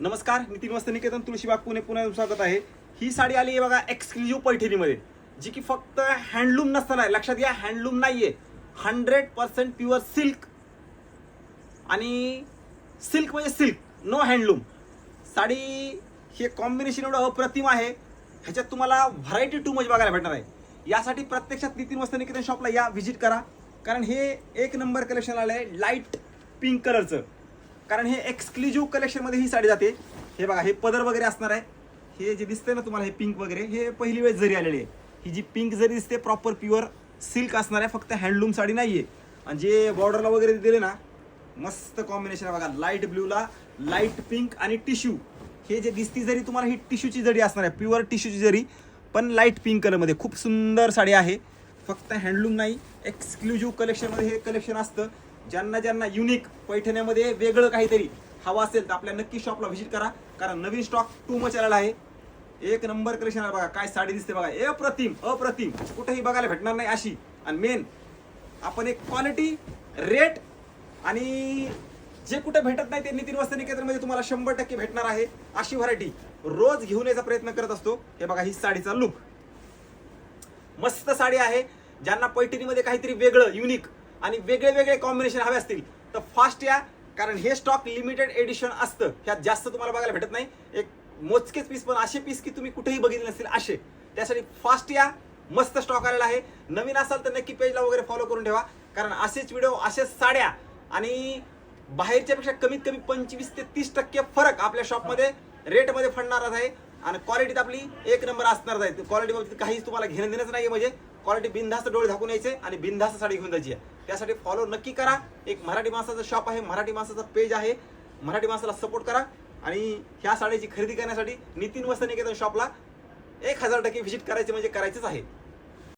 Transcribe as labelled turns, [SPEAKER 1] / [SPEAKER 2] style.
[SPEAKER 1] नमस्कार, नितीन वस्त्रनिकेतन तुळशीबाग पुणे पुन्हा स्वागत आहे। ही साडी आली आहे बघा एक्सक्लुझिव्ह पैठणीमध्ये, जी की फक्त हँडलूम नसताना, लक्षात घ्या हँडलूम नाहीये, 100% प्युअर सिल्क आणि सिल्क म्हणजे सिल्क, नो हँडलूम साडी। हे कॉम्बिनेशन एवढं अप्रतिम आहे, ह्याच्यात तुम्हाला व्हरायटी टू मच बघायला भेटणार आहे। यासाठी प्रत्यक्षात नितीन वस्त्रनिकेतन शॉपला या, व्हिजिट करा, कारण हे एक नंबर कलेक्शन आलं आहे लाईट पिंक कलरचं। कारण हे एक्सक्लुझिव्ह कलेक्शन मध्ये ही साडी जाते। हे बघा, हे पदर वगैरे असणार आहे, हे जे दिसतंय ना तुम्हाला, हे पिंक वगैरे, हे पहिली वेळ जरी आलेली आहे। ही जी पिंक जरी दिसते प्रॉपर प्युअर सिल्क असणार आहे, फक्त हँडलूम साडी नाहीये। आणि जे बॉर्डरला वगैरे दिले ना, मस्त कॉम्बिनेशन आहे बघा, लाईट ब्ल्यूला लाईट पिंक आणि टिश्यू। हे जे दिसती जरी तुम्हाला, ही टिश्यूची जरी असणार आहे, प्युअर टिश्यूची जरी, पण लाईट पिंक कलर मध्ये खूप सुंदर साडी आहे। फक्त हँडलूम नाही, एक्सक्लुझिव्ह कलेक्शन मध्ये हे कलेक्शन असतं। ज्यांना ज्यांना युनिक पैठण्यामध्ये वेगळं काहीतरी हवं असेल तर आपल्या नक्की शॉपला व्हिजिट करा, कारण नवीन स्टॉक टू मच आलेला आहे। एक नंबर कलेक्शन आहे बघा, काय साडी दिसते बघा, अप्रतिम अप्रतिम, कुठेही बघायला भेटणार नाही अशी। आणि मेन आपण एक क्वालिटी, रेट आणि जे कुठे भेटत नाही ते नितीन वस्त्रनिकेतन मध्ये तुम्हाला 100% भेटणार आहे। अशी व्हरायटी रोज घेऊन यायचा प्रयत्न करत असतो। हे बघा, ही साडीचा लुक मस्त साडी आहे। ज्यांना पैठणीमध्ये काहीतरी वेगळं, युनिक आणि वेगळे वेगळे कॉम्बिनेशन हवे असतील तर फास्ट या, कारण हे स्टॉक लिमिटेड एडिशन असतं, ह्यात जास्त तुम्हाला बघायला भेटत नाही। एक मोजकेच पीस, पण असे पीस की तुम्ही कुठेही बघितले नसतील असे, त्यासाठी फास्ट या, मस्त स्टॉक आलेला आहे। नवीन असाल तर नक्की पेजला वगैरे फॉलो करून ठेवा, कारण असेच व्हिडिओ, असेच साड्या आणि बाहेरच्या पेक्षा कमीत कमी 25 ते 30% फरक आपल्या शॉपमध्ये रेटमध्ये फडणारच आहे। आणि क्वालिटीत आपली एक नंबर असणार आहे। क्वालिटी बाबतीत काहीच तुम्हाला घेणं देणंच नाही, म्हणजे क्वालिटी बिनधास्त डोळे झाकून यायचे आणि बिनधास्त साडी घेऊन जायची आहे। त्यासाठी फॉलो नक्की करा। एक मराठी माणसाचं शॉप आहे, मराठी माणसाचं पेज आहे, मराठी माणसाला सपोर्ट करा। आणि ह्या साडीची खरेदी करण्यासाठी नितीन वस्त्रनिकेतन शॉपला 1000% व्हिजिट करायचे म्हणजे करायचंच आहे।